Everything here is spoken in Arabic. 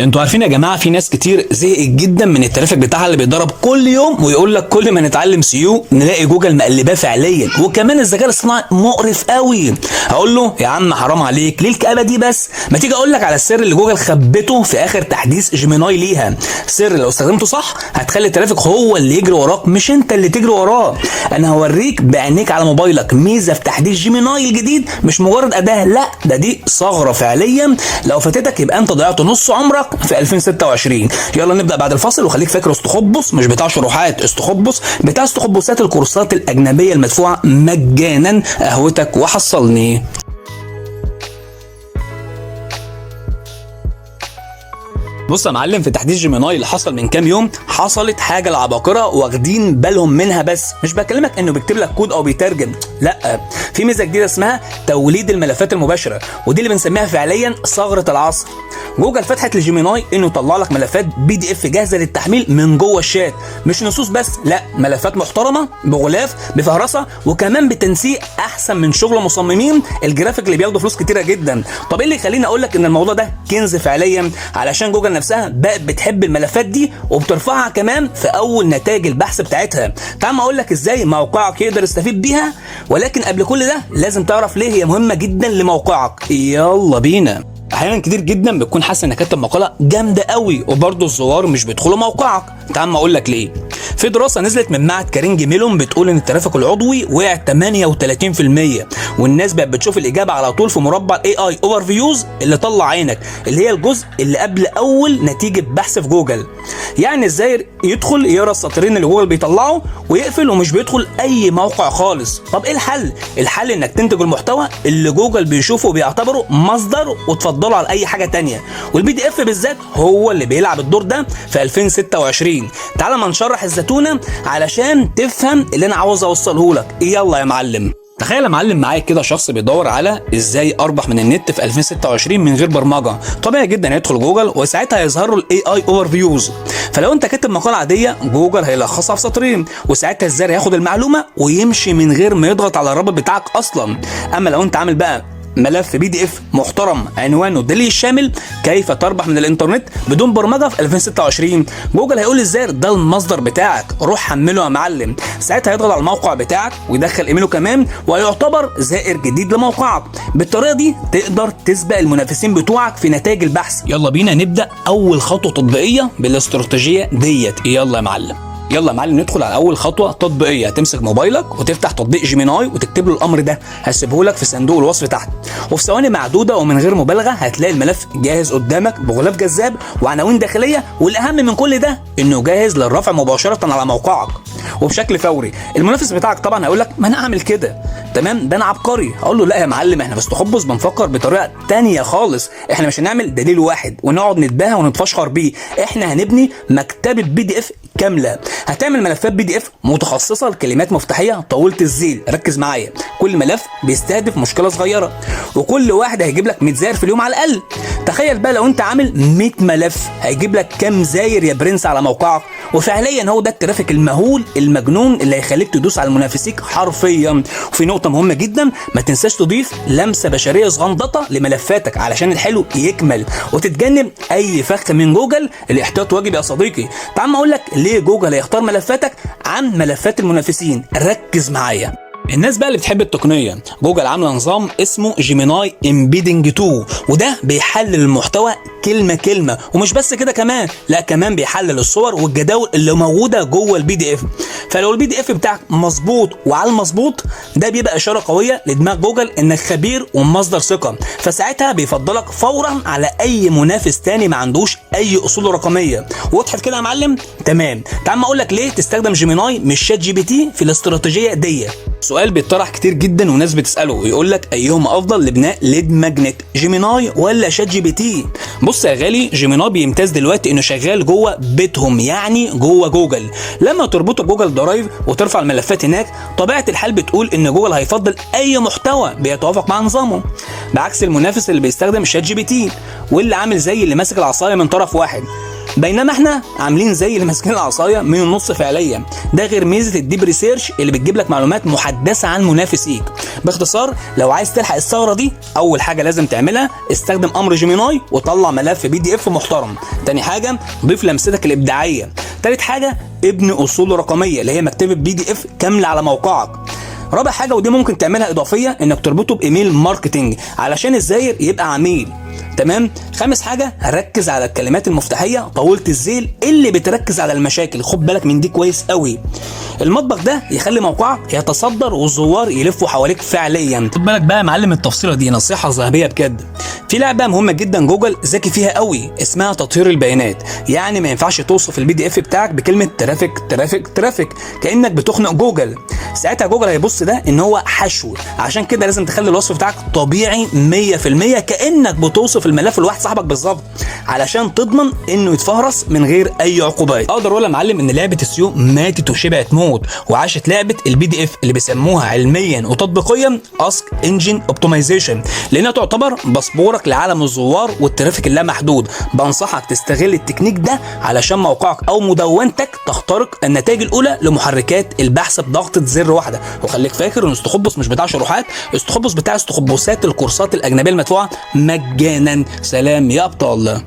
انتوا عارفين يا جماعه في ناس كتير زهقت جدا من الترافيك بتاعها اللي بيتضرب كل يوم، ويقول لك كل ما نتعلم سيو نلاقي جوجل مقلباه فعليا، وكمان الذكاء الاصطناعي مقرف قوي. هقول له يا عم حرام عليك، ليه الكآبه دي بس؟ ما تيجي اقول لك على السر اللي جوجل خبته في اخر تحديث جيميناي ليها. سر لو استخدمته صح هتخلي الترافيك هو اللي يجري وراك، مش انت اللي تجري وراه. انا هوريك بعينيك على موبايلك ميزه في تحديث جيميناي الجديد، مش مجرد اداه، لا ده دي ثغره فعليا لو فاتتك يبقى انت ضيعت نص عمرك في 2026. يلا نبدا بعد الفاصل، وخليك فاكر استخبص مش بتاع شروحات، استخبص بتاع استخبصات الكورسات الاجنبيه المدفوعه مجانا. قهوتك وحصلني. بص يا معلم، في تحديث جيميناي اللي حصل من كام يوم حصلت حاجه العباقره واخدين بالهم منها، بس مش بكلمك انه بيكتب لك كود او بيترجم، لا، في ميزه جديده اسمها توليد الملفات المباشره، ودي اللي بنسميها فعليا ثغره العصر. جوجل فتحت لجيميناي انه يطلع لك ملفات PDF جاهزه للتحميل من جوه الشات، مش نصوص بس، لا، ملفات محترمه بغلاف بفهرسه وكمان بتنسيق احسن من شغل مصممين الجرافيك اللي بياخدوا فلوس كتيره جدا. طب ايه اللي يخليني اقول لك ان الموضوع ده كنز فعليا؟ علشان جوجل نفسها بقت بتحب الملفات دي وبترفعها كمان في اول نتائج البحث بتاعتها. تعال ما اقول لك ازاي موقعك يقدر يستفيد بيها، ولكن قبل كل ده لازم تعرف ليه هي مهمه جدا لموقعك. يلا بينا. احيانا كتير جدا بتكون حاسس انك كاتب مقاله جامده قوي وبرضه الزوار مش بيدخلوا موقعك. تعال ما اقول لك ليه. في دراسه نزلت من معهد كارنيجي ميلون بتقول ان الترافيك العضوي وقع 38%، والناس بقت بتشوف الاجابه على طول في مربع AI اوفر فيوز اللي طلع عينك، اللي هي الجزء اللي قبل اول نتيجه بحث في جوجل. يعني ازاي يدخل يقرا السطرين اللي جوجل بيطلعه ويقفل ومش بيدخل اي موقع خالص. طب ايه الحل؟ الحل انك تنتج المحتوى اللي جوجل بيشوفه وبيعتبره مصدر وتفضله على اي حاجه تانية، والPDF بالذات هو اللي بيلعب الدور ده في 2026. تعال ما نشرح الزتونه علشان تفهم اللي انا عاوز اوصله لك. يلا يا معلم. تخيل يا معلم معايا كده شخص بيدور على ازاي اربح من النت في 2026 من غير برمجه. طبيعي جدا يدخل جوجل وساعتها هيظهر له الاي اوفر فيوز. فلو انت كاتب مقاله عاديه جوجل هيلخصها في سطرين، وساعتها الزر هياخد المعلومه ويمشي من غير ما يضغط على الرابط بتاعك اصلا. اما لو انت عامل بقى ملف PDF محترم عنوانه دليل الشامل كيف تربح من الانترنت بدون برمجه في 2026، جوجل هيقول للزائر ده المصدر بتاعك، روح حمله يا معلم. ساعتها هيضغط على الموقع بتاعك ويدخل ايميله كمان وهيعتبر زائر جديد لموقعك. بالطريقه دي تقدر تسبق المنافسين بتوعك في نتائج البحث. يلا بينا نبدا اول خطوه تطبيقيه بالاستراتيجيه ديت. يلا يا معلم. يلا يا معلم ندخل على اول خطوه تطبيقيه. هتمسك موبايلك وتفتح تطبيق جيميناي وتكتب له الامر ده، هسيبه لك في صندوق الوصف تحت، وفي ثواني معدوده ومن غير مبالغه هتلاقي الملف جاهز قدامك بغلاف جذاب وعناوين داخليه، والاهم من كل ده انه جاهز للرفع مباشره على موقعك وبشكل فوري. المنافس بتاعك طبعا هيقول لك ما انا اعمل كده، تمام، ده انا عبقري. هقول له لا يا معلم، احنا باستخبص بنفكر بطريقه تانية خالص. احنا مش هنعمل دليل واحد ونقعد نتباهى ونتفشخر بيه، احنا هنبني مكتبه PDF كامله. هتعمل ملفات PDF متخصصه لكلمات مفتاحيه طويله الذيل. ركز معايا، كل ملف بيستهدف مشكله صغيره، وكل واحد هيجيب لك 100 زائر في اليوم على الاقل. تخيل بقى لو انت عامل 100 ملف هيجيب لك كام زاير يا برنس على موقعك. وفعليا هو ده الترافيك المهول المجنون اللي هيخليك تدوس على منافسيك حرفيا. وفي نقطه مهمه جدا، ما تنساش تضيف لمسه بشريه صغنططه لملفاتك علشان الحلو يكمل، وتتجنب اي فخ من جوجل. الاحتياط واجب يا صديقي. تعال ما اقول لك ليه جوجل هيختار ملفاتك عن ملفات المنافسين. ركز معايا. الناس بقى اللي بتحب التقنيه، جوجل عامله نظام اسمه جيميناي امبيدنج 2، وده بيحلل المحتوى كلمه كلمه، ومش بس كده كمان، لا كمان بيحلل الصور والجداول اللي موجوده جوه الPDF. فلو الPDF بتاعك مظبوط وعلى المظبوط، ده بيبقى اشاره قويه لدماغ جوجل انك خبير ومصدر ثقه، فساعتها بيفضلك فورا على اي منافس تاني ما عندوش اي اصول رقميه. وضحت كده يا معلم؟ تمام. تعال ما اقول لك ليه تستخدم جيميناي مش ChatGPT في الاستراتيجيه دي. سؤال بيطرح كتير جدا وناس بتساله ويقول لك ايهما افضل لبناء ليد ماجنت، جيميناي ولا ChatGPT؟ بص يا غالي، جيميناي بيمتاز دلوقتي انه شغال جوه بيتهم، يعني جوه جوجل. لما تربطه بجوجل درايف وترفع الملفات هناك، طبيعه الحال بتقول ان جوجل هيفضل اي محتوى بيتوافق مع نظامه، بعكس المنافس اللي بيستخدم ChatGPT واللي عامل زي اللي ماسك العصايه من طرف واحد. بينما احنا عاملين زي اللي ماسكين العصايه من النص فعليا. ده غير ميزه الديب ريسيرش اللي بتجيب لك معلومات محدثه عن منافسيك. باختصار لو عايز تلحق الثوره دي، اول حاجه لازم تعملها استخدم امر جيميناي وطلع ملف PDF محترم. تاني حاجه ضيف لمستك الابداعيه. تالت حاجه ابني اصول رقميه اللي هي مكتبه PDF كامله على موقعك. رابع حاجه ودي ممكن تعملها اضافيه انك تربطه بايميل ماركتنج علشان الزاير يبقى عميل. تمام. خامس حاجه ركز على الكلمات المفتاحيه طويله الذيل اللي بتركز على المشاكل، خد بالك من دي كويس قوي. المطبخ ده يخلي موقعك يتصدر والزوار يلفوا حواليك فعليا. خد بالك بقى يا معلم، التفصيله دي نصيحه ذهبيه بجد. في لعبه مهمه جدا جوجل ذكي فيها قوي اسمها تطهير البيانات. يعني ما ينفعش توصف الPDF بتاعك بكلمه ترافيك ترافيك ترافيك كانك بتخنق جوجل. ساعتها جوجل هيبص ده ان هو حشو. عشان كده لازم تخلي الوصف بتاعك طبيعي 100% كانك بتوصف الملف لواحد صاحبك بالظبط، علشان تضمن انه يتفهرس من غير اي عقوبات. اقدر اقول يا معلم ان لعبه السيو ماتت وشبعت موت، وعاشت لعبه الPDF اللي بيسموها علميا وتطبيقيا اسك انجن اوبتمايزيشن، لانها تعتبر باسبورك لعالم الزوار والترافيك اللامحدود. بنصحك تستغل التكنيك ده علشان موقعك او مدونتك تخترق النتائج الاولى لمحركات البحث بضغطه زر واحده. وخليك فاكر ان استخبص مش بتاع شروحات، استخبص بتاع استخبصات الكورسات الاجنبيه المدفوعه مجانا. سلام يا ابطال.